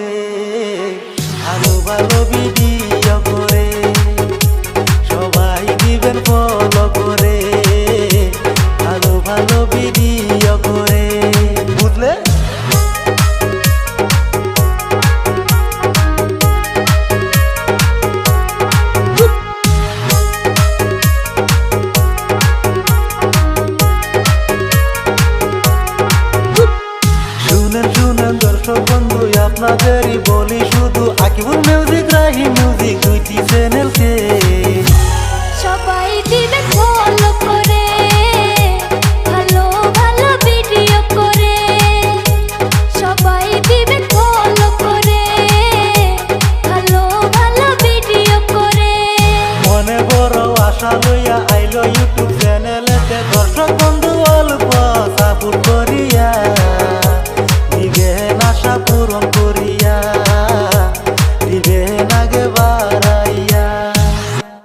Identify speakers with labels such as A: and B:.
A: করে, ভালো ভালো ভিডিও করে, সবাই দিবেন ফলো করে, ভালো ভালো ভিডিও করে, বুঝলে? শুনেন শুনেন দর্শক বন্ধু, আপনাদেরই বলি শুধু আকিবুল মিউজিক, রাহি মিউজিক দুইটি চ্যানেলকে
B: সবাই দিবেন